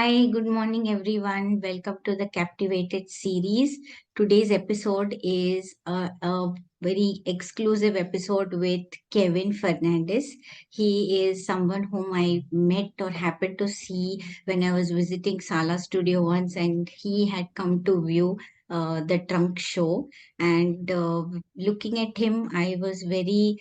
Hi, good morning, everyone. Welcome to the Captivated Series. Today's episode is a very exclusive episode with Kevin Fernandes. He is someone whom I met or happened to see when I was visiting Sala Studio once, and he had come to view the trunk show. And looking at him, I was very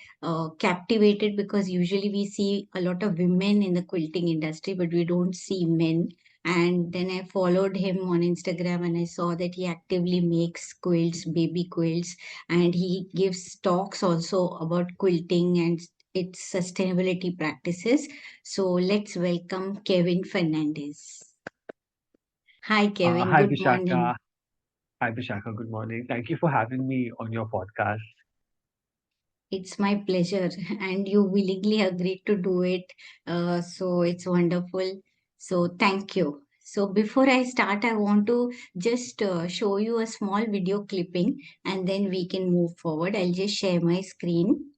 captivated because usually we see a lot of women in the quilting industry, but we don't see men. And then I followed him on Instagram and I saw that he actively makes quilts, baby quilts, and he gives talks also about quilting and its sustainability practices. So let's welcome Kevin Fernandes. Hi, Kevin. Hi, Good Vishaka. morning. Hi, Vishaka. Good morning. Thank you for having me on your podcast. It's my pleasure, and you willingly agreed to do it. So it's wonderful. So thank you. So before I start, I want to just show you a small video clipping, and then we can move forward. I'll just share my screen.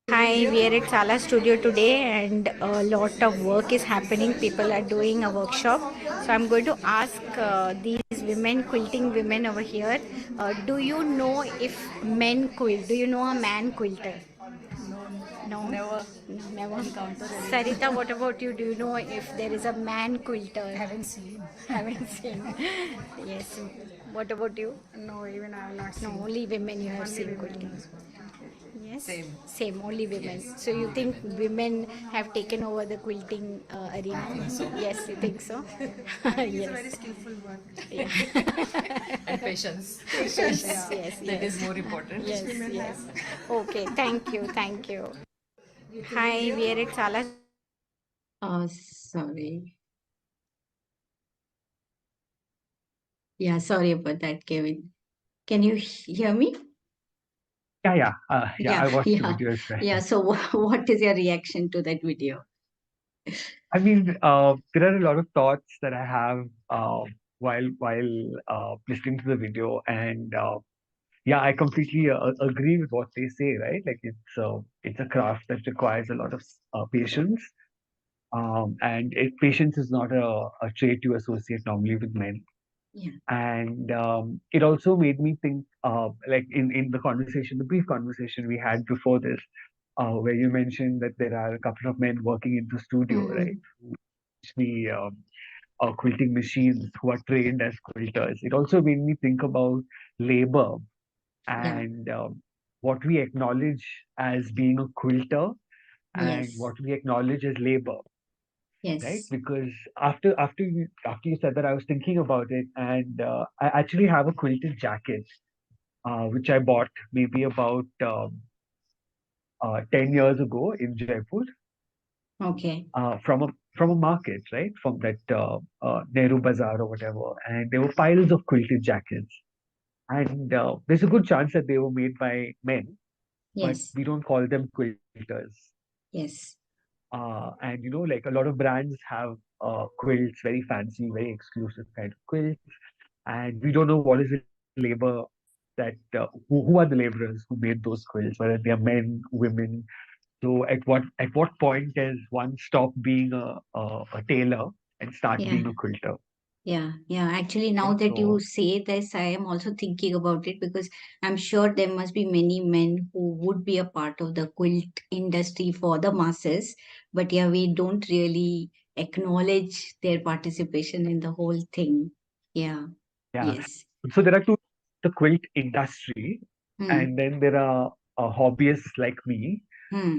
Hi, we are at Sala Studio today, and a lot of work is happening. People are doing a workshop. So I'm going to ask these women, quilting women over here, do you know if men quilt? Do you know a man quilter? No, Never never. encountered any. Sarita, what about you? Do you know if there is a man quilter? Haven't seen. Haven't seen. Yes. What about you? No, even I have not No, seen. only women you have Only seen women. quilting. Yes. Same. Same, only women. Yes. So you think women have taken over the quilting arena? I think so. Yes, you think so? It's a very Yes. skillful work. Yeah. And patience. Yes, Yeah, yes, that yes. is more important. Yes, Women yes. have. Okay, thank you, thank you. Hi, we are at Sala. Oh, sorry. Yeah, sorry about that, Kevin. Can you hear me? Yeah. Yeah, I watched the yeah, video as well. yeah. So, what is your reaction to that video? I mean, there are a lot of thoughts that I have while listening to the video, and yeah, I completely agree with what they say. Right, like it's a craft that requires a lot of patience, and patience is not a trait you associate normally with men. Yeah, And it also made me think, like in the conversation, the brief conversation we had before this, where you mentioned that there are a couple of men working in the studio, right? mm, Who actually quilting machines, who are trained as quilters. It also made me think about labor yeah, and what we acknowledge as being a quilter and yes, what we acknowledge as labor, right? yes. Because after you said that, I was thinking about it, and I actually have a quilted jacket, which I bought maybe about 10 years ago in Jaipur, Okay, from a market, right? From that Nehru Bazaar or whatever, and there were piles of quilted jackets, and there's a good chance that they were made by men, but yes, we don't call them quilters. yes, And like a lot of brands have quilts, very fancy, very exclusive kind of quilts, and we don't know what is the labor that who are the laborers who made those quilts, whether they are men, women. So at what point does one stop being a tailor and start yeah. being a quilter? Yeah, yeah. Actually, now Right? that you So say this, I am also thinking about it because I'm sure there must be many men who would be a part of the quilt industry for the masses. But yeah, we don't really acknowledge their participation in the whole thing. Yeah, yeah, yes. so there are two: the quilt industry, Hmm, and then there are hobbyists like me. hmm,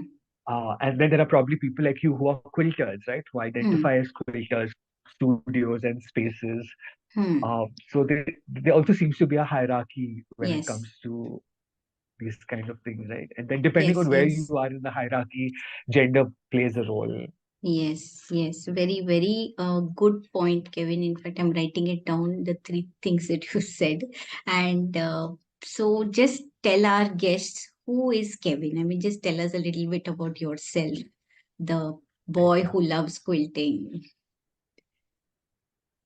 And then there are probably people like you who are quilters, right? Who hmm, identify as quilters, studios and spaces. hmm. So there also seems to be a hierarchy when it Yes, comes to these kind of things, right? And then depending yes, on where you yes. are in the hierarchy, gender plays a role. Yes, yes, very, very good point, Kevin. In fact, I'm writing it down, the three things that you said. And so just tell our guests who is Kevin. I mean, just tell us a little bit about yourself, the Right? boy Yeah. who loves quilting.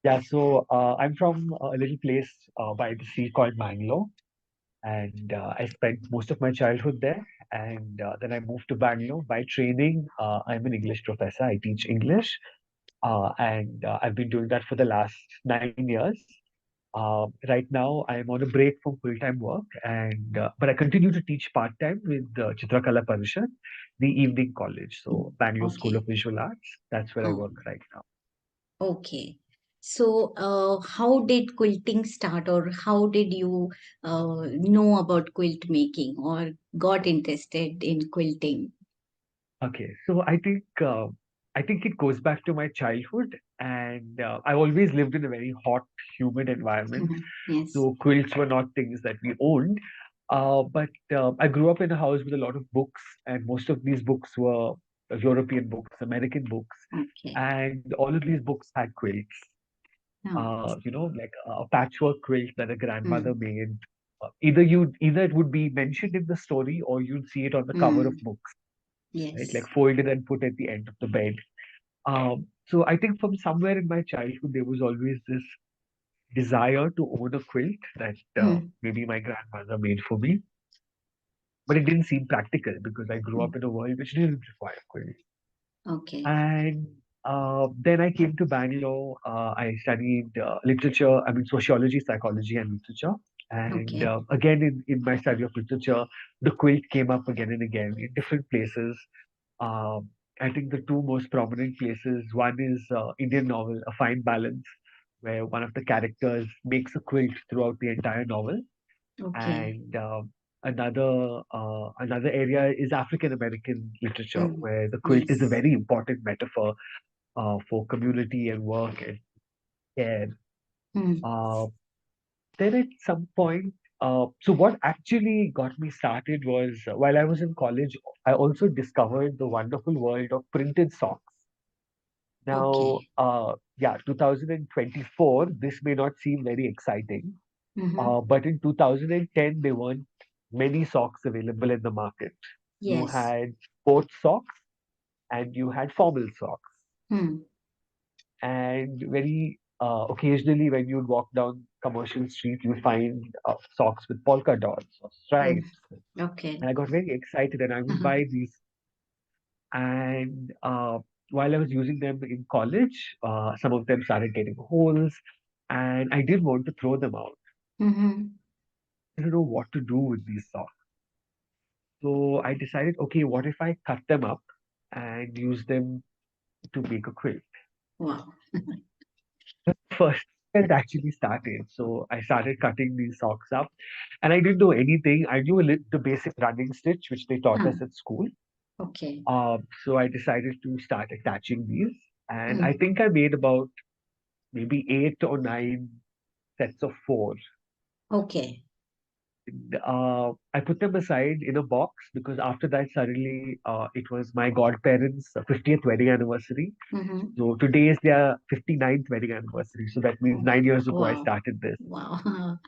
Yeah. So I'm from a little place by the sea called Mangalore. and I spent most of my childhood there. And then I moved to Bangalore. By training, I'm an English professor. I teach English, and I've been doing that for the last 9 years. Right now, I'm on a break from full-time work, and but I continue to teach part-time with Chitrakala Parishad, the evening college, so Bangalore School Okay. of Visual Arts. That's where I Oh, work right now. okay. So, how did quilting start, or how did you know about quilt making, or got interested in quilting? Okay, so I think it goes back to my childhood, and I always lived in a very hot, humid environment. Yes. So quilts were not things that we owned. But I grew up in a house with a lot of books, and most of these books were European books, American books, Okay. and all of these books had quilts. Oh. Like a patchwork quilt that a grandmother Mm. made. Either it would be mentioned in the story, or you'd see it on the cover of Mm. books, right? Like Yes. folded and put at the end of the bed. So I think from somewhere in my childhood, there was always this desire to own a quilt that Mm. maybe my grandmother made for me, but it didn't seem practical because I grew Mm. up in a world which didn't require quilts. Okay. And then I came to Bangalore. I studied sociology, psychology, and literature. And Okay. again, in my study of literature, the quilt came up again and again in different places. Um, I think the two most prominent places, one is Indian novel, A Fine Balance, where one of the characters makes a quilt throughout the entire novel. Okay. And another area is African American literature, Mm. where the quilt is a Yes. very important metaphor for community and work and care. Mm. Uh, then at some point, so what actually got me started was while I was in college, I also discovered the wonderful world of printed socks. Now, Okay. 2024, this may not seem very exciting, Mm-hmm. but in 2010, there weren't many socks available in the market. You Yes. had sports socks and you had formal socks. Mm. And very occasionally, when you'd walk down commercial street, you'd find socks with polka dots or Mm. stripes. Okay. And I got very excited and I would buy these. And while I was using them in college, some of them started getting holes, and I didn't want to throw them out. Mm-hmm. I didn't know what to do with these socks. So I decided, okay, what if I cut them up and use them to make a quilt? Wow. First, it actually started. So I started cutting these socks up, and I didn't know anything. I knew the basic running stitch, which they taught Huh. us at school. Okay. So I decided to start attaching these, and I Mm. think I made about maybe 8 or 9 sets of four. Okay. I put them aside in a box because after that, suddenly it was my godparents' 50th wedding anniversary. Mm-hmm. So today is their 59th wedding anniversary. So that means Oh. 9 years ago, I Wow. started this. Wow.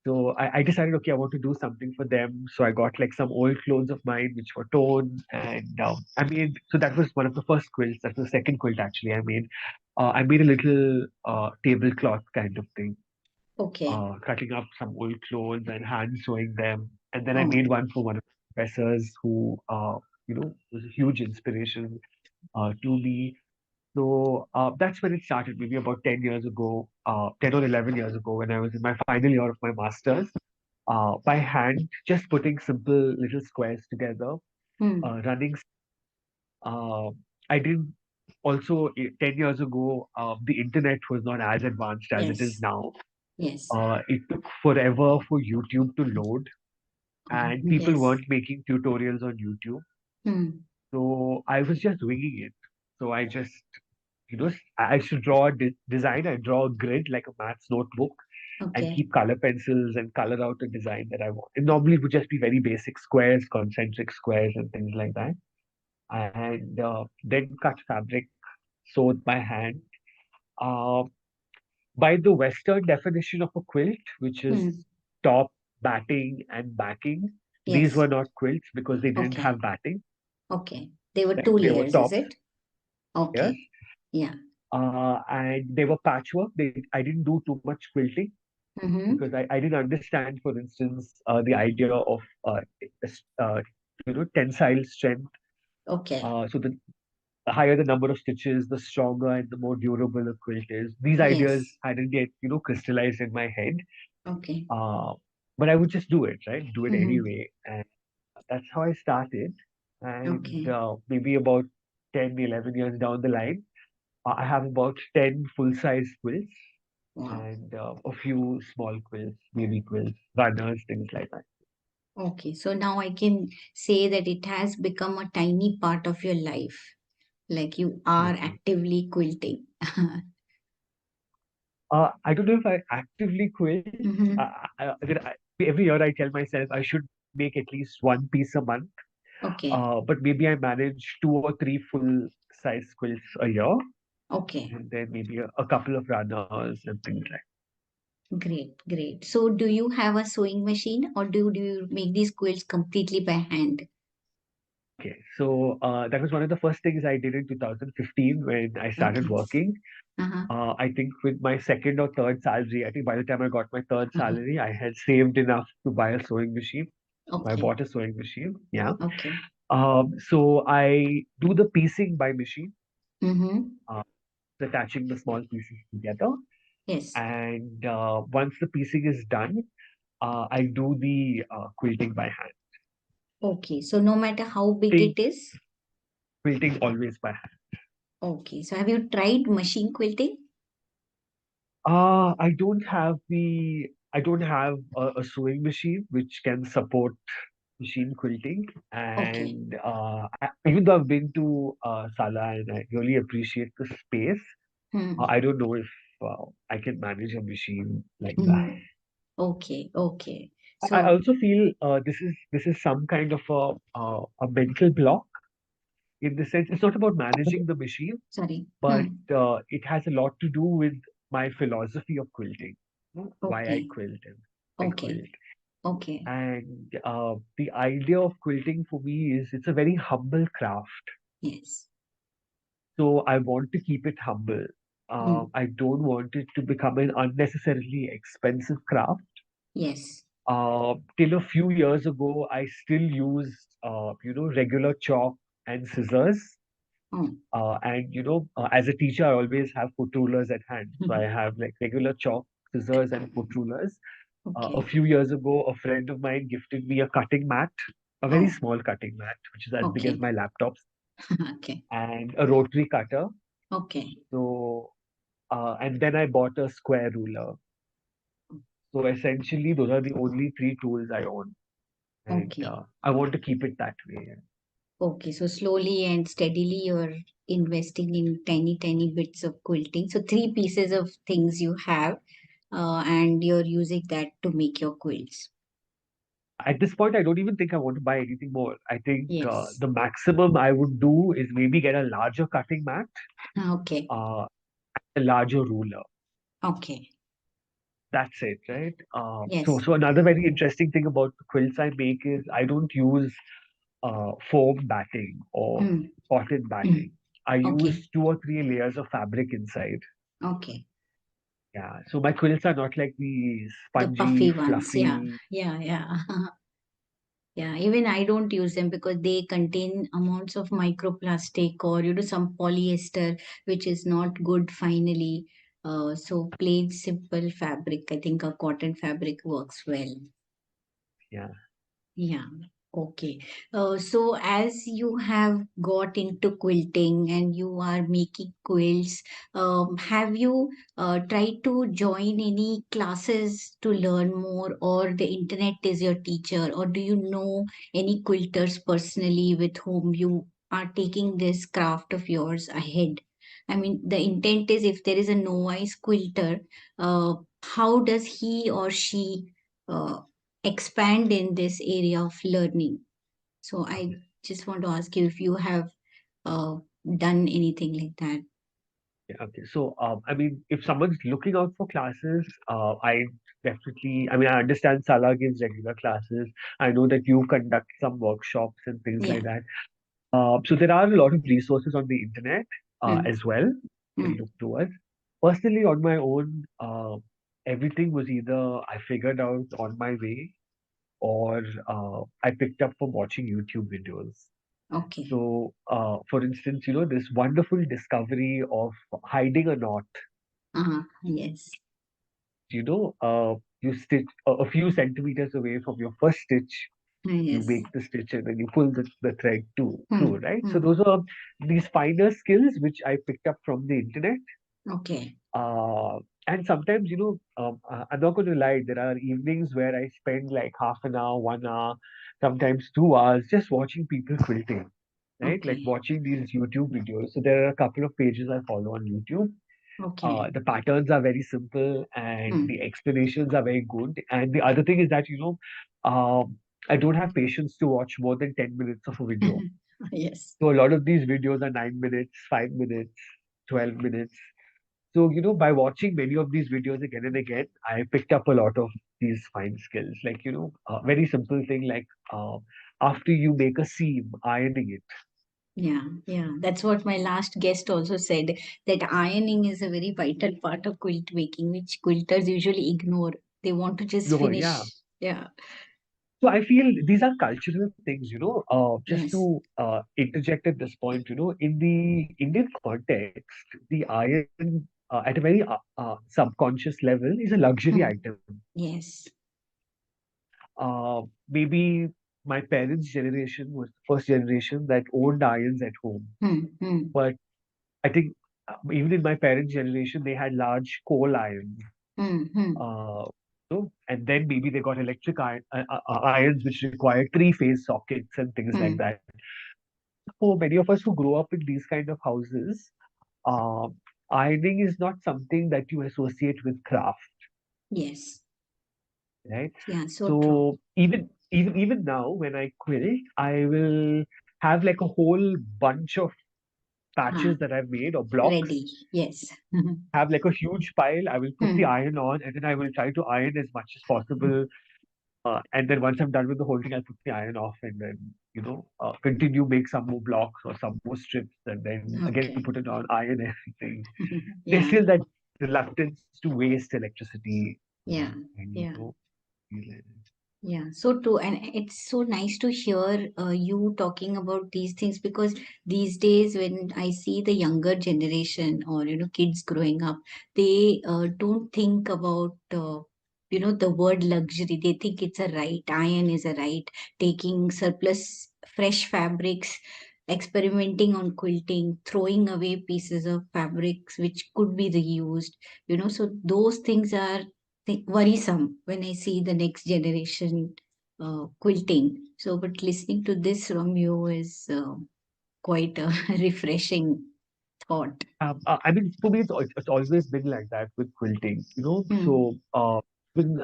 So I decided, okay, I want to do something for them. So I got like some old clothes of mine which were torn, and so that was one of the first quilts. That was the second quilt actually I made. I made a little tablecloth kind of thing, Okay. cutting up some old clothes and hand sewing them. And then I Oh. made one for one of the professors who, was a huge inspiration to me. So that's when it started, maybe about 10 years ago, 10 or 11 years ago, when I was in my final year of my master's, by hand, just putting simple little squares together, Mm. running. Uh, I didn't also, 10 years ago, the internet was not as advanced as it is Yes. now. Yes. It took forever for YouTube to load, Oh, and people yes. weren't making tutorials on YouTube. Mm. So I was just winging it. So I just, I should draw a design. I draw a grid like a maths notebook and Okay. keep color pencils and color out a design that I want. And normally it would just be very basic squares, concentric squares, and things like that. And then cut fabric, sewed by hand. Uh, by the Western definition of a quilt, which is Mm. top, batting, and backing, these Yes. were not quilts because they didn't Okay. have batting. Okay. They were Right? two They were layers, is tops, it? yes, Okay. Yeah. and they were patchwork. I didn't do too much quilting. Mm-hmm. because I didn't understand, for instance, the idea of s- uh, tensile strength. Okay. So the higher the number of stitches, the stronger and the more durable a quilt is. These ideas Yes. hadn't yet, crystallized in my head. Okay. Uh, but I would just do it, right? Do it Mm-hmm. anyway. And that's how I started. And Okay. maybe about 10, 11 years down the line, I have about 10 full-size quilts Wow. and a few small quilts, baby quilts, runners, things like that. Okay. So now I can say that it has become a tiny part of your life. Like you are Absolutely. actively quilting. I don't know if I actively quilt. Mm-hmm. Every year I tell myself I should make at least one piece a month. Okay. But maybe I manage two or three full size quilts a year, Okay. and then maybe a couple of runners and things like. Great. Great. So do you have a sewing machine or do you make these quilts completely by hand? Okay, so that was one of the first things I did in 2015 when I started Okay. working. Uh-huh. I think with my second or third salary, I think by the time I got my third Uh-huh. salary, I had saved enough to buy a sewing machine. So I Okay. bought a sewing machine. Yeah. Okay. So I do the piecing by machine, Mm-hmm. uh, attaching the small pieces together. Yes. And once the piecing is done, I do the quilting by hand. Okay. So no matter how big Quilting, it is. quilting always by hand. Okay. So have you tried machine quilting? I don't have a sewing machine which can support machine quilting. Okay. And even though I've been to Sala and I really appreciate the space, Hmm. I don't know if I can manage a machine like that. Hmm. Okay. Okay. I So, also feel this is some kind of a mental block in the sense it's not about managing the machine, sorry. but Hmm. it has a lot to do with my philosophy of quilting, why I Okay. quilt and I Okay. quilt. Okay. And the idea of quilting for me is it's a very humble craft. Yes. So I want to keep it humble. Hmm. I don't want it to become an unnecessarily expensive craft. Yes. Till a few years ago, I still used, regular chalk and scissors. Hmm. And as a teacher, I always have foot rulers at hand. So I have like regular chalk, scissors, and foot rulers. A Okay. few years ago, a friend of mine gifted me a cutting mat, a very Oh, small cutting mat, which is as big as okay. my laptops, Okay. and a rotary cutter. Okay. So, and then I bought a square ruler. So essentially, those are the only three tools I own, and Okay. I want to keep it that way. Okay. So slowly and steadily you're investing in tiny, tiny bits of quilting. So three pieces of things you have, and you're using that to make your quilts. At this point, I don't even think I want to buy anything more. I think Yes. the maximum I would do is maybe get a larger cutting mat, Okay. uh, a larger ruler. Okay. That's it, right? So, Yes. so another very interesting thing about the quilts I make is I don't use foam batting or Hmm. cotton Hmm. batting. I Okay. use two or three layers of fabric inside. Okay. Yeah, so my quilts are not like the The spongy, puffy ones. Yeah. fluffy. Yeah. Yeah. Yeah, even I don't use them because they contain amounts of microplastic or some polyester, which is not good finally. So plain simple fabric, I think a cotton fabric works well. Yeah. Yeah. Okay. So as you have got into quilting and you are making quilts, have you tried to join any classes to learn more, or the internet is your teacher, or do you know any quilters personally with whom you are taking this craft of yours ahead? I mean, the intent is if there is a novice quilter, how does he or she uh, expand in this area of learning? So I Okay. just want to ask you if you have uh, done anything like that. Yeah, okay. So, I mean, if someone's looking out for classes, I definitely, I mean, I understand Sala gives regular classes. I know that you conduct some workshops and things Yeah. like that. So there are a lot of resources on the internet Mm, as well you can mm, look towards. Personally, on my own, everything was either I figured out on my way or I picked up from watching YouTube videos. Okay. So, for instance, this wonderful discovery of hiding a knot. Yes. You stitch a few centimeters away from your first stitch, you Yes. make the stitch and then you pull the thread through, Hmm. right? So Hmm. those are these finer skills which I picked up from the internet. Okay. Uh, and sometimes, I'm not going to lie, there are evenings where I spend like half an hour, 1 hour, sometimes 2 hours just watching people quilting, right? Like Okay. watching these YouTube videos. So there are a couple of pages I follow on YouTube. Okay. The patterns are very simple and Hmm. the explanations are very good. And the other thing is that, I don't have patience to watch more than 10 minutes of a video. Yes. So a lot of these videos are 9 minutes, 5 minutes, 12 minutes. So, by watching many of these videos again and again, I picked up a lot of these fine skills. Like, a very simple thing like after you make a seam, ironing it. Yeah, yeah. That's what my last guest also said, that ironing is a very vital part of quilt making, which quilters usually ignore. They want to just No, yeah. finish. Yeah. So I feel these are cultural things, just Yes. to interject at this point, in the Indian context, the iron at a very subconscious level is a luxury Hmm. item. Yes. Maybe my parents' generation was the first generation that owned irons at home. Hmm. Hmm. But I think even in my parents' generation, they had large coal irons. Hmm. Hmm. Uh, and then maybe they got electric irons which require three-phase sockets and things like Hmm. that. For many of us who grow up in these kind of houses, uh, ironing is not something that you associate with craft, Yes. right? Yeah. So true. So even now, when I quilt, I will have like a whole bunch of Ah, patches that I've made or blocks. ready. Yes. Have like a huge pile. I will put the Hmm. iron on, and then I will try to iron as much as possible. And then once I'm done with the whole thing, I'll put the iron off and then, continue, make some more blocks or some more strips and then again Okay. put it on, iron everything. There's Yeah. still that reluctance to waste electricity Yeah. and, Yeah. feel it. Yeah, so true. And it's so nice to hear you talking about these things, because these days when I see the younger generation or, kids growing up, they don't think about, the word luxury. They think it's a right. Iron is a right. Taking surplus fresh fabrics, experimenting on quilting, throwing away pieces of fabrics which could be reused, so those things are worrisome when I see the next generation quilting. So, but listening to this from you is quite a refreshing thought. I mean, for me, it's always been like that with quilting, Hmm. So, when,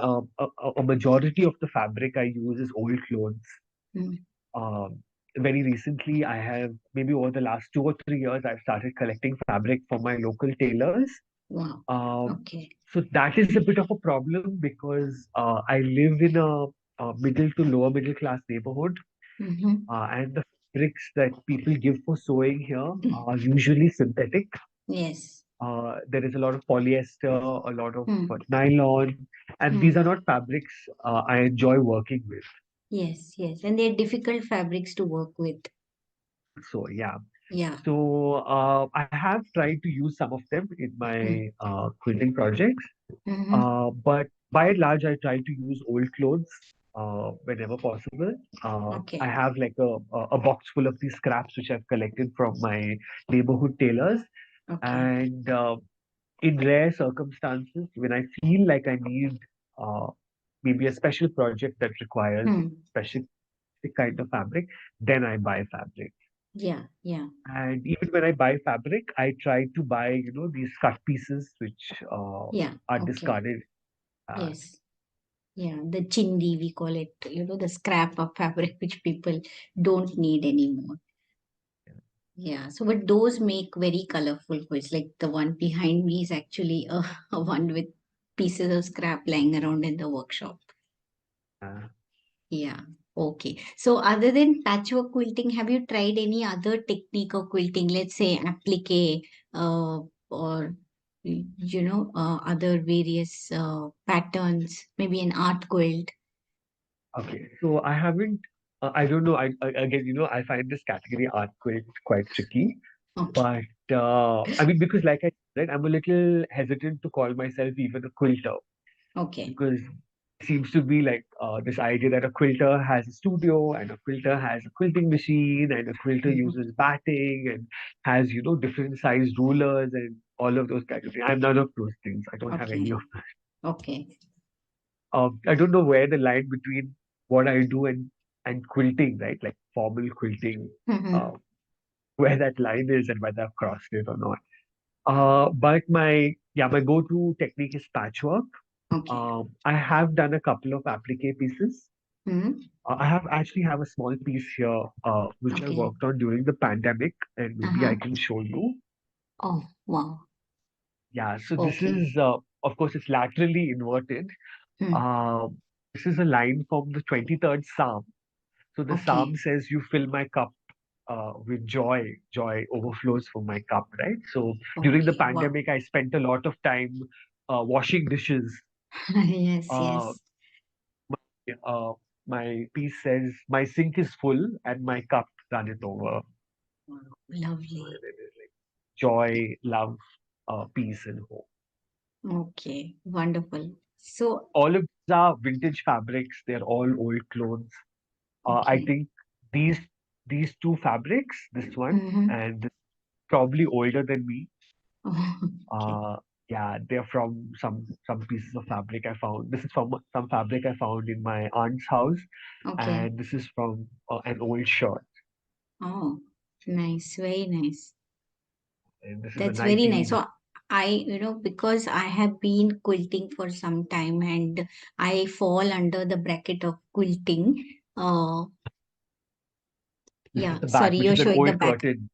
a majority of the fabric I use is old clothes. Hmm. Um, Very recently, I have maybe over the last 2 or 3 years, I've started collecting fabric from my local tailors. Wow. Um, Okay. so that is a bit of a problem because I live in a middle to lower middle class neighborhood, Mm-hmm. and the fabrics that people give for sewing here are usually synthetic. Yes. There is a lot of polyester, a lot of Hmm. nylon, and these Hmm. are not fabrics I enjoy working with. Yes. Yes. And they're difficult fabrics to work with. So yeah. Yeah. So I have tried to use some of them in Hmm. my quilting projects, Mm-hmm. but by and large, I try to use old clothes whenever possible. I Okay. have like a box full of these scraps which I've collected from my neighborhood tailors, Okay. and in rare circumstances, when I feel like I need uh, maybe a special project that requires Hmm. specific kind of fabric, then I buy fabric. Yeah. Yeah. And even when I buy fabric, I try to buy, these cut pieces which Yeah. are Okay. discarded. Uh, Yes. Yeah, the chindi, we call it, the scrap of fabric which people don't need anymore. Yeah, so but those make very colorful quilts. Like the one behind me is actually a one with pieces of scrap lying around in the workshop. uh, Yeah, okay. So other than patchwork quilting, have you tried any other technique of quilting? Let's say applique, or other various patterns, maybe an art quilt? Okay, so I haven't. I don't know. Again, I find this category art quilt quite tricky. Okay. But I mean, because like I said, I'm a little hesitant to call myself even a quilter Okay. because it seems to be like this idea that a quilter has a studio and a quilter has a quilting machine and a quilter Mhm. uses batting and has, different sized rulers and all of those kinds of things. I'm none of those things. I don't have any Okay. of that. Okay. I don't know where the line between what I do and quilting, right? Like formal quilting, uh, Mhm. where that line is and whether I've crossed it or not. But my go-to technique is patchwork. Okay. I have done a couple of applique pieces. Mhm. I have actually have a small piece here, which I Okay. worked on during the pandemic, and maybe I Uh-huh. can show you. Oh, wow. Yeah, so this Okay. is, of course, it's laterally inverted. Hmm. Um, this is a line from the 23rd Psalm. So the Psalm Okay. says, "You fill my cup with joy. Joy overflows from my cup," right? So during the Okay. Wow. pandemic, I spent a lot of time washing dishes. Yes, Uh, yes. uh, my piece says, "My sink is full and my cup runneth over." Wow. Lovely. And it is like joy, love, peace, and hope. Okay. Wonderful. So, All of these are vintage fabrics. They're all old clothes. I okay. think these these two fabrics, this one Mm-hmm. and this, probably older than me. Oh, okay. Uh, yeah, they're from some pieces of fabric I found. This is from some fabric I found in my aunt's house, Okay. and this is from an old shirt. Oh, nice. Very nice. And this is a That's very nice. 19. So because I have been quilting for some time and I fall under the bracket of quilting. Uh, This is yeah, the back, sorry, which you're is an showing the old back. curtain.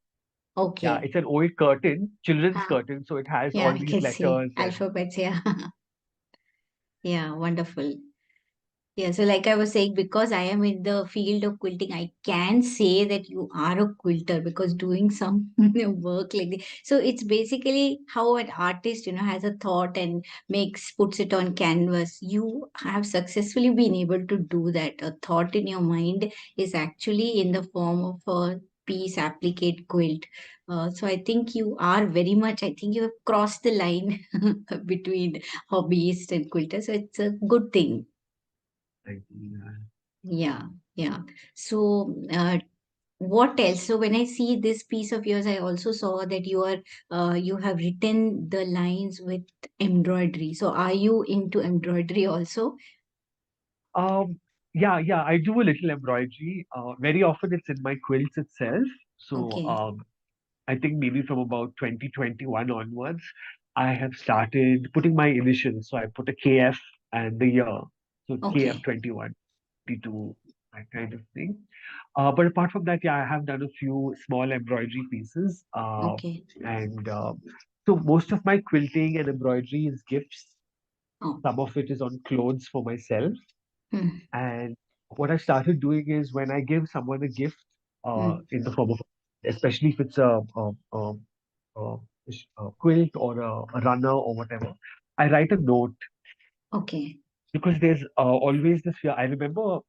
Yeah, Okay. it's an old curtain, children's Ah, curtain. So it has yeah, all I these can see letters and alphabets. Yeah. Yeah, wonderful. Yeah, so like I was saying, because I am in the field of quilting, I can say that you are a quilter because doing some work like this. So it's basically how an artist, has a thought and puts it on canvas. You have successfully been able to do that. A thought in your mind is actually in the form of a piece applique quilt. So I think you are very much, I think you have crossed the line between hobbyist and quilter. So it's a good thing. like, Yeah, yeah. So, what else? So, when I see this piece of yours, I also saw that you have written the lines with embroidery. So, are you into embroidery also? um, yeah, I do a little embroidery. Very often it's in my quilts itself. So Okay, I think maybe from about 2021 onwards, I have started putting my initials. So I put a KF and the year. So okay, KF 21, 22, that kind of thing. But apart from that, yeah, I have done a few small embroidery pieces. okay. And so most of my quilting and embroidery is gifts. Oh, Some of it is on clothes for myself. hmm, And what I started doing is when I give someone a gift hmm. in the form of, especially if it's a, a quilt or a runner or whatever, I write a note Okay. because there's always this fear. I remember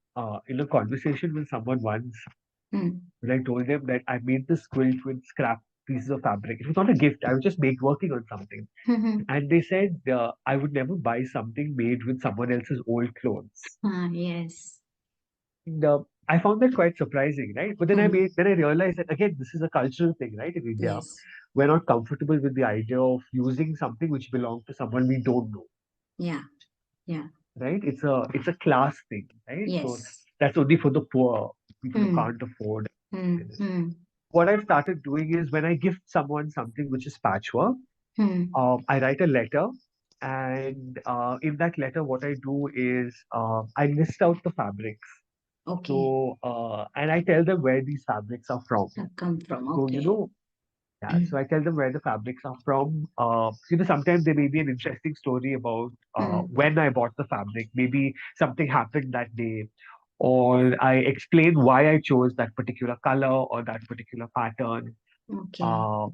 in a conversation with someone once Hmm, when I told them that I made this quilt with scrap pieces of fabric. It was not a gift. I was just working on something. hmm, hmm. And they said I would never buy something made with someone else's old clothes. Ah, yes. And I found that quite surprising, right? But Hmm. then I realized that again, this is a cultural thing, right? In India, Yes. we're not comfortable with the idea of using something which belongs to someone we don't know, Yeah. Yeah. right? It's a class thing, right? So Yes. that's only for the poor, people who Hmm. can't afford. Hmm. Hmm. What I've started doing is when I gift someone something which is patchwork, Hmm. I write a letter, and in that letter, what I do is I list out the fabrics. Okay. So, and I tell them where these fabrics are from. Have come from. So, Okay. yeah, so I tell them where the fabrics are from. Sometimes there may be an interesting story about Hmm. when I bought the fabric. Maybe something happened that day, or I explain why I chose that particular color or that particular pattern. Okay. Uh,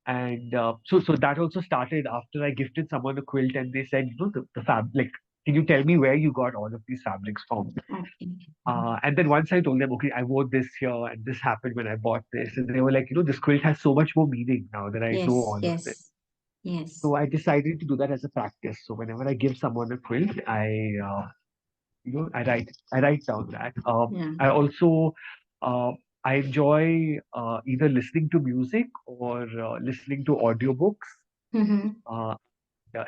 And so that also started after I gifted someone a quilt, and they said, the fab, like, can you tell me where you got all of these fabrics from? Okay. And then once I told them, okay, I wore this here, and this happened when I bought this, and they were like, this quilt has so much more meaning now that I know Yes, all of this. yes, yes. So I decided to do that as a practice. So whenever I give someone a quilt, I write down that. Yeah. I also uh, I enjoy either listening to music or listening to audiobooks. Mm-hmm. Uh,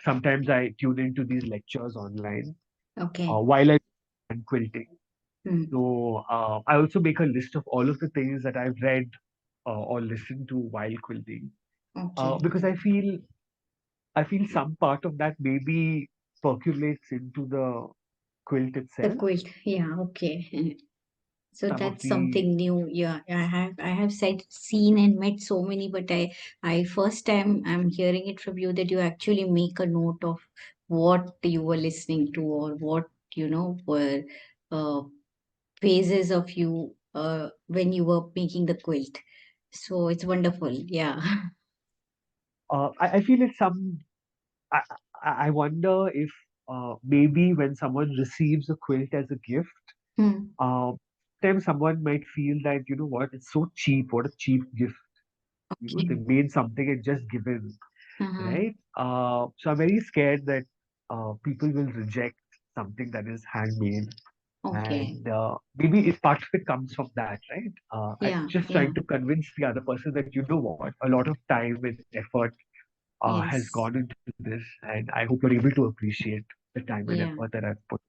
Sometimes I tune into these lectures online Okay. while I'm quilting. Mm. So I also make a list of all of the things that I've read or listened to while quilting, Okay. because I feel some part of that maybe percolates into the quilt The itself. quilt. Yeah. Okay. So Some of that's the something new. Yeah, I have said seen and met so many, but I first time I'm hearing it from you that you actually make a note of what you were listening to or what were uh, phases of you when you were making the quilt. So it's wonderful. Yeah. I feel it's I, I wonder if maybe when someone receives a quilt as a gift, Hmm. uh, then someone might feel that, what, it's so cheap, what a cheap gift. They Okay. made something and just given, Uh-huh. right? So I'm very scared that people will reject something that is handmade. Okay. And maybe if part of it comes from that, right? I'm Yeah. just Yeah. trying to convince the other person that, what, a lot of time and effort has Yes. gone into this, and I hope you're able to appreciate the time and Yeah. effort that I've put.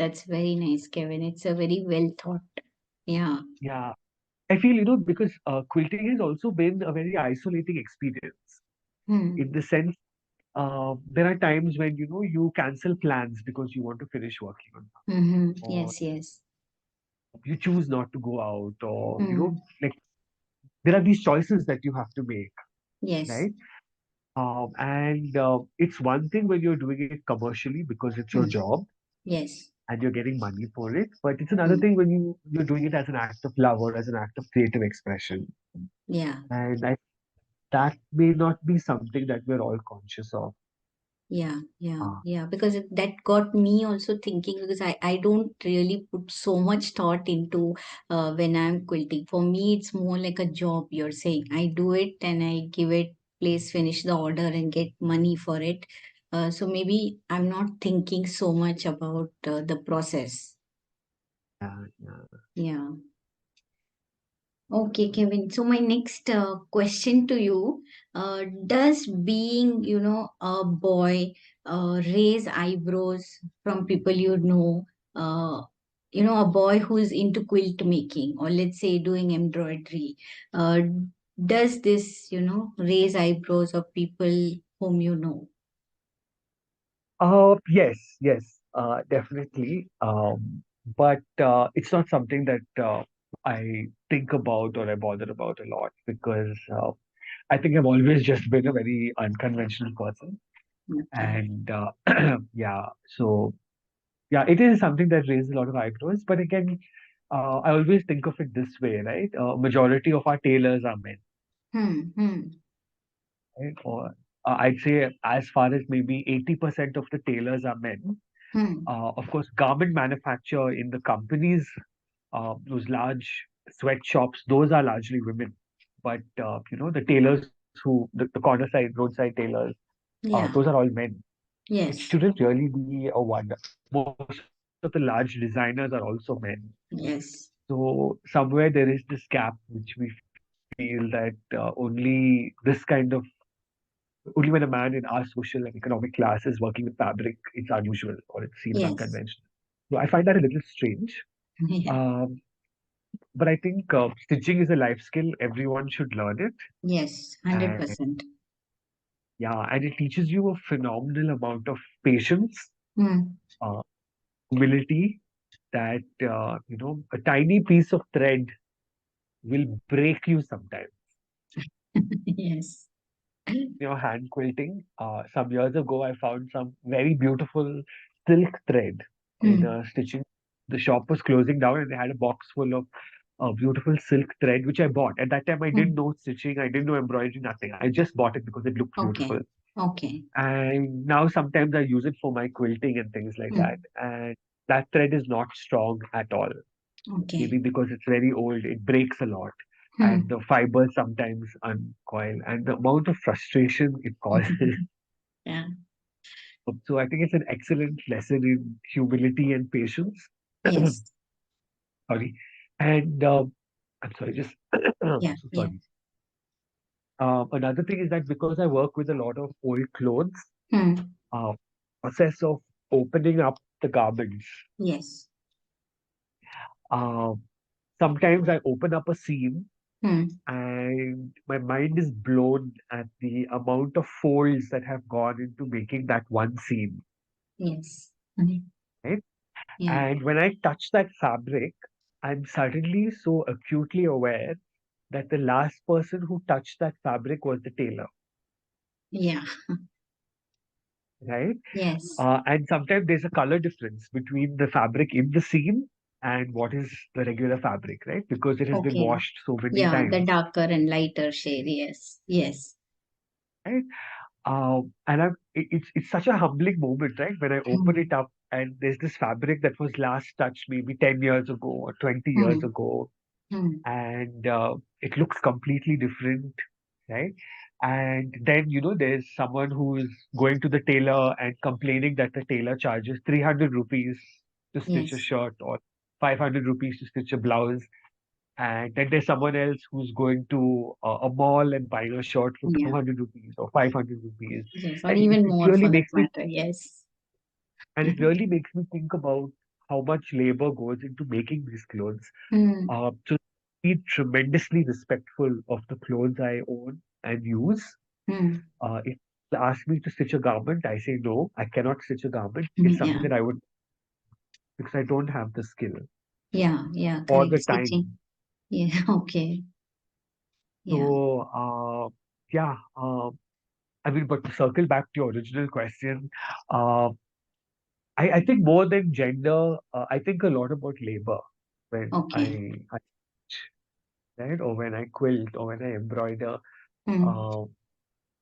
That's very nice, Kevin. It's a very well thought. Yeah. Yeah, I feel, because quilting has also been a very isolating experience Hmm. in the sense, there are times when, you cancel plans because you want to finish working on them, Mm-hmm. or Yes, yes. you choose not to go out, or, Hmm. like, there are these choices that you have to make, Yes. right? And it's one thing when you're doing it commercially because it's your Hmm. job Yes. and you're getting money for it. But it's another Hmm. thing when you're doing it as an act of love or as an act of creative expression. Yeah. And that may not be something that we're all conscious of. Yeah. Yeah. Uh, Yeah. Because that got me also thinking because I don't really put so much thought into when I'm quilting. For me, it's more like a job, you're saying. I do it and I give it, place, finish the order and get money for it. So maybe I'm not thinking so much about the process. yeah, yeah. Yeah. Okay, Kevin. So my next question to you, does being, a boy, raise eyebrows from people uh, a boy who's into quilt making or let's say doing embroidery, uh, does this, raise eyebrows of people whom you know? Yes, yes, definitely. But it's not something that I think about or I bother about a lot because I think I've always just been a very unconventional person. Okay. And yeah, so yeah, it is something that raises a lot of eyebrows. But again, I always think of it this way, right? Majority of our tailors are men, Hmm. Hmm. right? Or I'd say as far as maybe 80% of the tailors are men. Hmm. Of course, garment manufacture in the companies, those large sweatshops, those are largely women. But the tailors the corner side, roadside tailors, those Yeah. are all men. It Yes. shouldn't really be a wonder. Most of the large designers are also men. Yes. So somewhere there is this gap which we feel that only when a man in our social and economic class is working with fabric, it's unusual or it's seen as Yes. unconventional. So I find that a little strange. Yeah. Um, but I think stitching is a life skill. Everyone should learn it. Yes. And 100%. yeah, and it teaches you a phenomenal amount of patience, Hmm. uh, humility, that, a tiny piece of thread will break you sometimes. Yes. Hand quilting. Some years ago, I found some very beautiful silk thread in Hmm. a stitching. The shop was closing down and they had a box full of a beautiful silk thread which I bought. At that time, I Hmm. didn't know stitching, I didn't know embroidery, nothing. I just bought it because it looked Okay. beautiful. Okay. And now sometimes I use it for my quilting and things like Hmm. that. And that thread is not strong at all. Okay. Maybe because it's very old, it breaks a lot. And Hmm. the fibers sometimes uncoil, and the amount of frustration it causes. Yeah. So I think it's an excellent lesson in humility and patience. Yes. Sorry. And I'm sorry, just so Yeah. Yeah. sorry. Another thing is that because I work with a lot of old clothes, Hmm. uh, process of opening up the garments. Yes. Uh, Sometimes I open up a seam Hmm. and my mind is blown at the amount of folds that have gone into making that one seam, Yes. Hmm. right? Yeah. And when I touch that fabric, I'm suddenly so acutely aware that the last person who touched that fabric was the tailor, Yeah. right? Yes. And sometimes there's a color difference between the fabric in the seam and what is the regular fabric, right? Because it has been Okay. washed so many Yeah. The times, darker and lighter shade. Yes. Yes. right? And it's such a humbling moment, right? When I open Hmm. it up and there's this fabric that was last touched maybe 10 years ago or 20 years Hmm. ago, Hmm. and it looks completely different, right? And then, there's someone who is going to the tailor and complaining that the tailor charges 300 rupees to stitch a Yes. shirt or 500 rupees to stitch a blouse. And then there's someone else who's going to a mall and buying a shirt for Yeah. 200 rupees or 500 rupees. Yes. Or And it, even it more really for that makes me, matter. Yes. and it really makes me think about how much labor goes into making these clothes. Hmm. So be tremendously respectful of the clothes I own and use. Hmm. If they ask me to stitch a garment, I say no, I cannot stitch a garment. Hmm. It's something Yeah. that I would because I don't have the skill Yeah. Yeah. or Correct. the Stitching. time. Yeah. Okay. Yeah. So yeah, I mean, but to circle back to your original question, uh, I think more than gender, I think a lot about labor when Okay. I right or when I quilt or when I embroider. Hmm. Uh,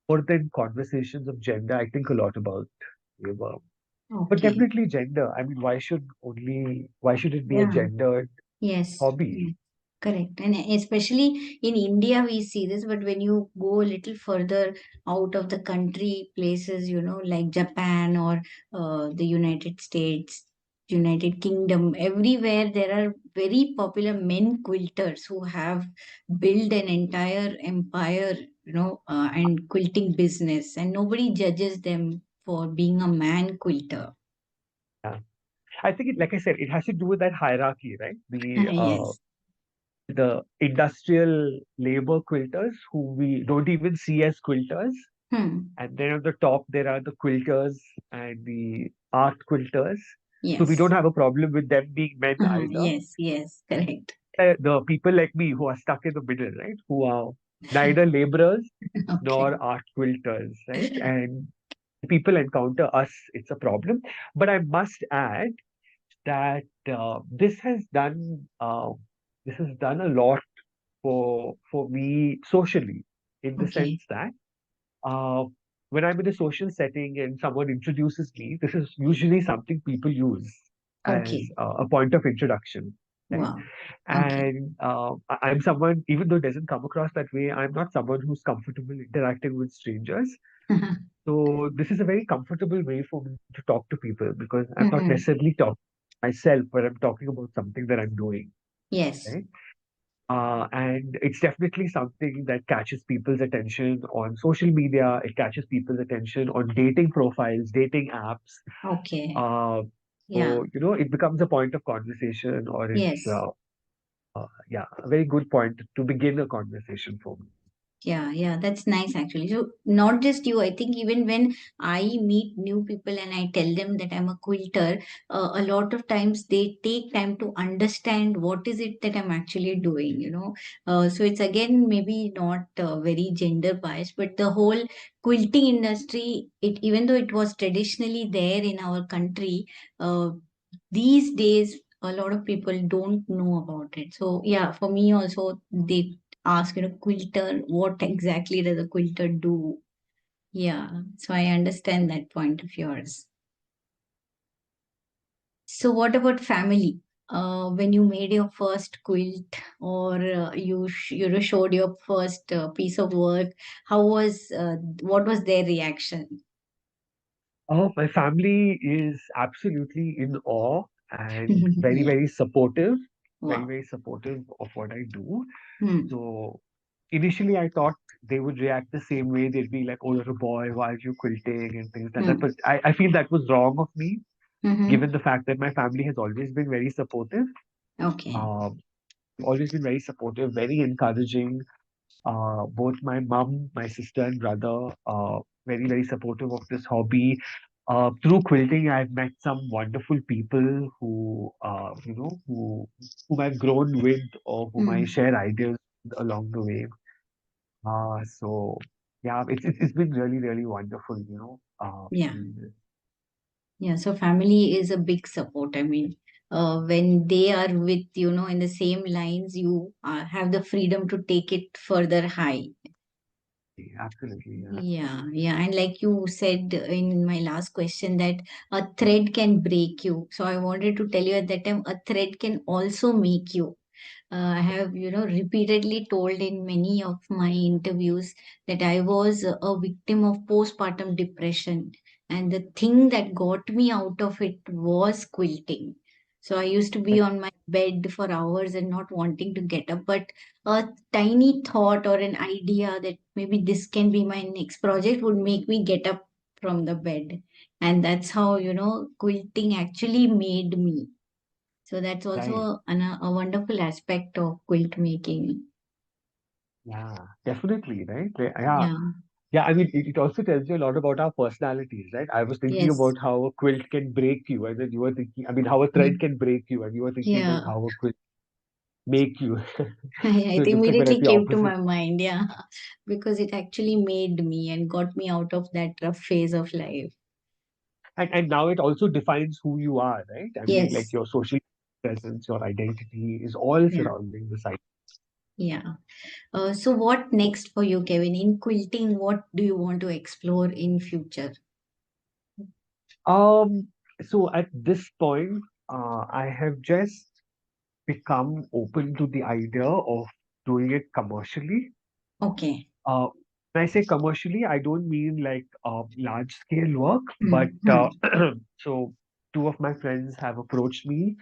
More than conversations of gender, I think a lot about labor. But Okay. definitely gender. I mean, why should it be a Yeah. gendered Yes. hobby? Yes. Correct. And especially in India, we see this, but when you go a little further out of the country, places, like Japan or the United States, United Kingdom, everywhere there are very popular men quilters who have built an entire empire, and quilting business, and nobody judges them for being a man quilter. Yeah. I think like I said, it has to do with that hierarchy, right? Yes. The industrial labor quilters who we don't even see as quilters. Hmm. And then at the top, there are the quilters and the art quilters. So we don't Yes. have a problem with them being men either. Yes. Yes. Correct. The people like me who are stuck in the middle, right? Who are neither laborers Okay. nor art quilters, right? And people encounter us, it's a problem. But I must add that this has done a lot for me socially, in the Okay. sense that uh, when I'm in a social setting and someone introduces me, this is usually something people use as Okay. a point of introduction, right? Wow. Okay. And I'm someone, even though it doesn't come across that way, I'm not someone who's comfortable interacting with strangers. So this is a very comfortable way for me to talk to people because I'm not Mhm. necessarily talking myself, but I'm talking about something that I'm doing, Yes. right? And it's definitely something that catches people's attention on social media. It catches people's attention on dating profiles, dating apps. Okay. Uh, Yeah. so it becomes a point of conversation, or it's Yes. yeah, a very good point to begin a conversation for me. Yeah, yeah, that's nice actually. So not just you, I think even when I meet new people and I tell them that I'm a quilter, a lot of times they take time to understand what is it that I'm actually doing, So it's again maybe not very gender biased, but the whole quilting industry, even though it was traditionally there in our country, uh, these days a lot of people don't know about it. So yeah, for me also, they ask, quilter, what exactly does a quilter do? Yeah, so I understand that point of yours. So what about family? When you made your first quilt, or showed your first piece of work, how was what was their reaction? Oh, my family is absolutely in awe and very, Yeah. very supportive, Wow. very supportive of what I do. Hmm. So initially, I thought they would react the same way. They'd be like, "Oh, you're a boy. Why are you quilting?" and things like that. Hmm. But I feel that was wrong of me, Mm-hmm. given the fact that my family has always been very supportive. Okay. Um, always been very supportive, very encouraging. Both my mom, my sister, and brother, very, very supportive of this hobby. Through quilting, I've met some wonderful people whom I've grown with or whom I Hmm. share ideas with along the way. So yeah, it's been really, really wonderful, Yeah. doing this. Yeah. So family is a big support. I mean, when they are with, in the same lines, you have the freedom to take it further high. Absolutely, yeah. Yeah, yeah. And like you said in my last question, that a thread can break you. So I wanted to tell you at that time, a thread can also make you. I have, repeatedly told in many of my interviews that I was a victim of postpartum depression. And the thing that got me out of it was quilting. So I used to be Right, on my bed for hours and not wanting to get up. But a tiny thought or an idea that maybe this can be my next project would make me get up from the bed. And that's how, quilting actually made me. So that's also right. a wonderful aspect of quilt making. Yeah, definitely, right? Yeah. Yeah. Yeah, I mean, it also tells you a lot about our personalities, right? I was thinking Yes. about how a quilt can break you, and then you were thinking, I mean, how a thread Mm. can break you, and you were thinking about Yeah. how a quilt make you. So It it looks like we're at immediately the came to opposite. my mind. Yeah. Because it actually made me and got me out of that rough phase of life. And now it also defines who you are, right? I mean, like Yes. your social presence, your identity is all Yeah. surrounding the site. Yeah. So what next for you, Kevin? In quilting, what do you want to explore in future? Um, so at this point, I have just become open to the idea of doing it commercially. Okay. Uh, when I say commercially, I don't mean like large scale work, but Mm-hmm. so two of my friends have approached me,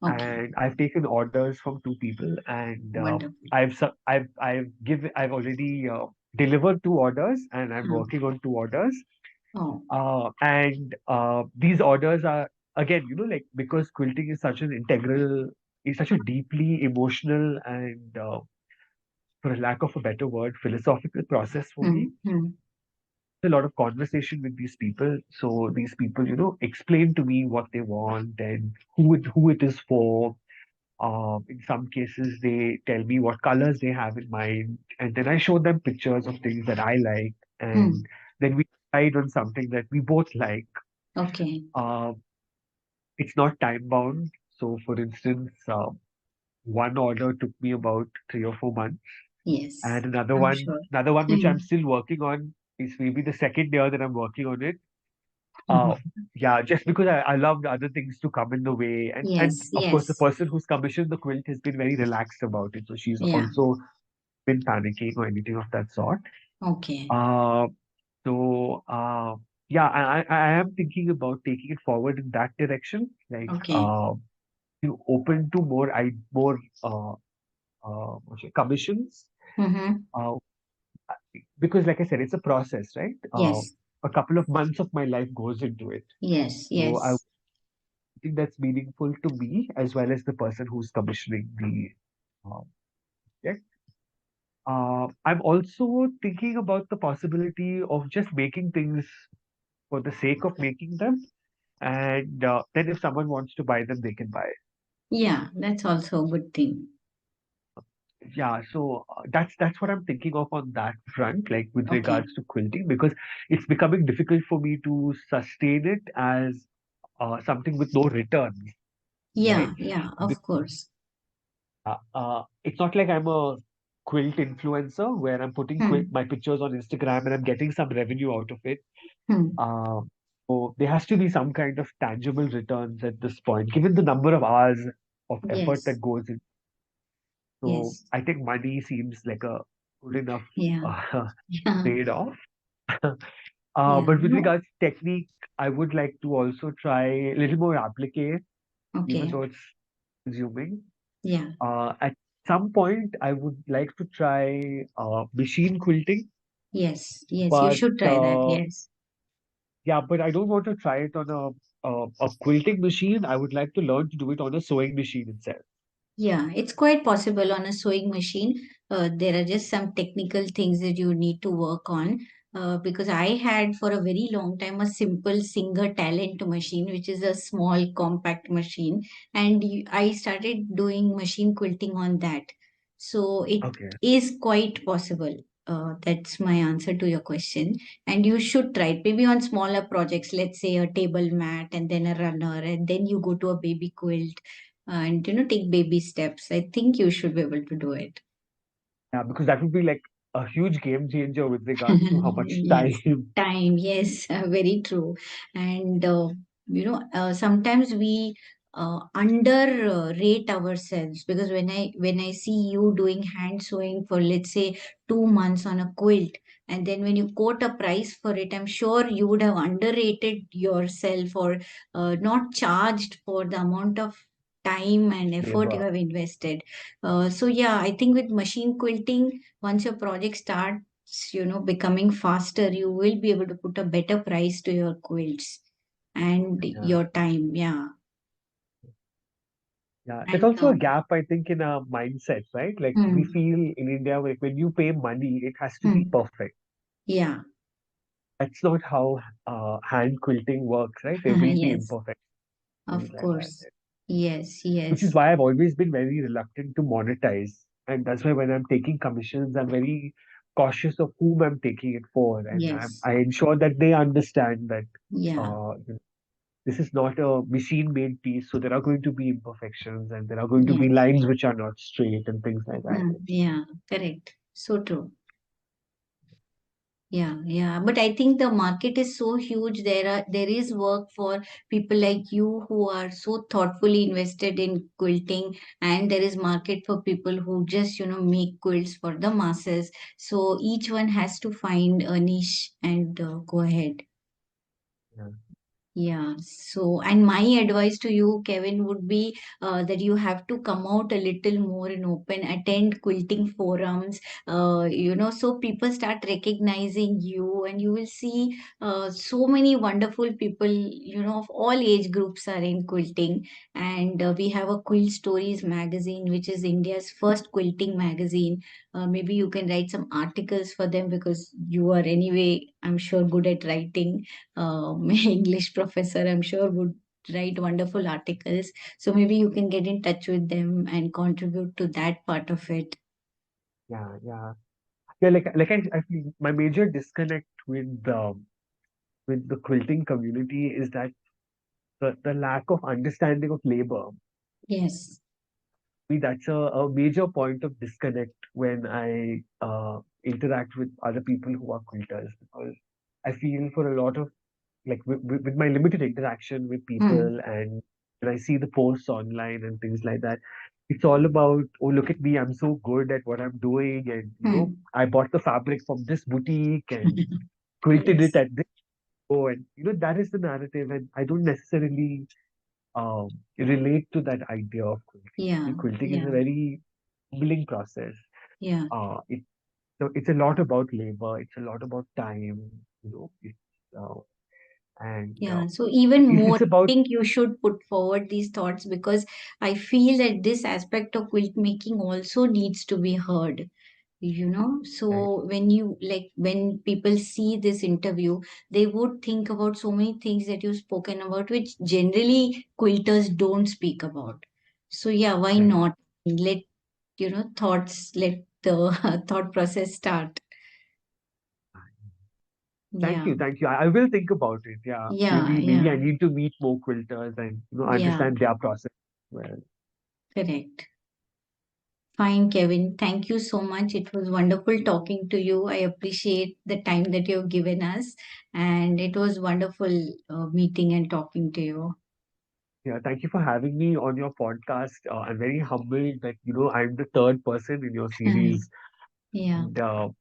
Okay. and I've taken orders from two people, and Wonderful. I've already delivered two orders, and I'm Hmm. working on two orders. Oh. And these orders are again, like because quilting is such an integral, is such a deeply emotional and for a lack of a better word, philosophical process for me. Mm-hmm. A lot of conversation with these people. So these people, explain to me what they want and who it is for. In some cases, they tell me what colors they have in mind, and then I show them pictures of things that I like, Hmm. and then we decide on something that we both like. Okay. Uh, it's not time bound. So, for instance, one order took me about 3 or 4 months, Yes. and another I'm one, sure. another one which I'm still working on is maybe the second year that I'm working on it. Uh, yeah, just because I love the other things to come in the way, and Yes. of course the Yes. person who's commissioned the quilt has been very relaxed about it, so she's Yeah. also been panicking or anything of that sort. Okay. Uh, so yeah, I am thinking about taking it forward in that direction, like Okay. open to more commissions. Mm-hmm. Uh, because like I said, it's a process, right? Yes. A couple of months of my life goes into it. Yes. So I Yes. think that's meaningful to me as well as the person who's commissioning the project. I'm also thinking about the possibility of just making things for the sake of making them, and then if someone wants to buy them, they can buy it. Yeah. That's also a good thing. Yeah, so that's what I'm thinking of on that front, like with Okay. regards to quilting, because it's becoming difficult for me to sustain it as something with no returns. Yeah, right? yeah, Be- of course. it's not like I'm a quilt influencer where I'm putting Hmm. my pictures on Instagram and I'm getting some revenue out of it. Hmm. Uh, so there has to be some kind of tangible returns at this point, given the number of hours of effort Yes, that goes in. So yes, I think money seems like a good enough yeah, uh, yeah, trade-off. yeah. But with No, regards to technique, I would like to also try a little more applique, even okay. though it's consuming. Yeah, At some point, I would like to try machine quilting, yes, yes. You but should try that. Yes. yeah, but I don't want to try it on a quilting machine. I would like to learn to do it on a sewing machine itself. Yeah, it's quite possible on a sewing machine. There are just some technical things that you need to work on. Because I had for a very long time a simple Singer Talent machine, which is a small compact machine, and I started doing machine quilting on that. So it Okay. is quite possible. That's my answer to your question. And you should try it maybe on smaller projects, let's say a table mat and then a runner, and then you go to a baby quilt and take baby steps. I think you should be able to do it. Yeah, because that would be like a huge game changer with regards to how much Yes, time. time. Yes, very true. And sometimes we under rate ourselves, because when I see you doing hand sewing for, let's say, 2 months on a quilt, and then when you quote a price for it, I'm sure you would have underrated yourself, or not charged for the amount of time and effort you Labor. have invested. So yeah, I think with machine quilting, once your project starts becoming faster, you will be able to put a better price to your quilts and Yeah. your time. Yeah. Yeah. There's And also a gap, I think, in our mindset, right? Like we hmm, feel in India, like when you pay money, it has to be hmm, perfect. yeah. That's not how hand quilting works, right? There will be Yes, imperfections, things of like that. course. Yes, Which is yes, why I've always been very reluctant to monetize. And that's why when I'm taking commissions, I'm very cautious of whom I'm taking it for. And yes, I ensure that they understand that yeah, uh, this is not a machine made piece. So there are going to be imperfections and there are going to be yes. lines which are not straight and things like that. Yeah, correct. So true. Yeah, yeah. But I think the market is so huge. There is work for people like you who are so thoughtfully invested in quilting, and there is market for people who just, make quilts for the masses. So each one has to find a niche and go ahead. Yeah. Yeah. So, and my advice to you, Kevin, would be that you have to come out a little more in open, attend quilting forums, so people start recognizing you, and you will see so many wonderful people, of all age groups are in quilting. And we have a Quilt Stories magazine, which is India's first quilting magazine. Maybe you can write some articles for them, because you are anyway, I'm sure, good at writing. English professor, I'm sure, would write wonderful articles. So maybe you can get in touch with them and contribute to that part of it. Yeah. Yeah. Yeah. I feel my major disconnect with the quilting community is that the lack of understanding of labor. Yes. Me, that's a major point of disconnect when I interact with other people who are quilters, because I feel for a lot of like with my limited interaction with Hmm. people and when I see the posts online and things like that, it's all about, oh, look at me, I'm so good at what I'm doing, and Hmm. I bought the fabric from this boutique and quilted it Yes. at this. Oh, and that is the narrative, and I don't necessarily relate to that idea of quilting. I Yeah. think quilting is a Yeah. very humbling process. Yeah. It so it's a lot about labor. It's a lot about time. It's uh, and Yeah, so even more, it's I about think you should put forward these thoughts, because I feel that this aspect of quilt making also needs to be heard. right. So when people see this interview, they would think about so many things that you've spoken about, which generally quilters don't speak about. So yeah, why Right. not let let the thought process start. Thank Yeah, you, thank you. I will think about it. Yeah, yeah, maybe yeah, I need to meet more quilters and yeah. understand their process. well. Correct. Fine, Kevin. Thank you so much. It was wonderful talking to you. I appreciate the time that you've given us, and it was wonderful meeting and talking to you. Yeah, thank you for having me on your podcast. I'm very humbled that, I'm the third person in your series. Yeah. And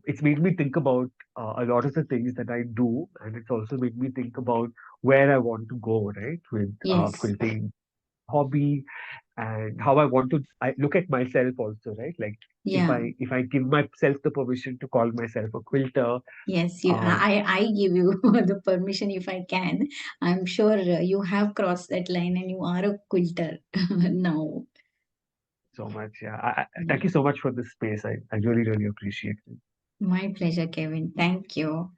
it's made me think about a lot of the things that I do. And it's also made me think about where I want to go, right, with Yes. quilting hobby and how I look at myself also, right? Like Yeah. if I give myself the permission to call myself a quilter, Yes. um, I give you the permission if I can. I'm sure you have crossed that line and you are a quilter now. so much. Yeah. Yeah. Thank you so much for this space. I really, really appreciate it. My pleasure, Kevin. Thank you.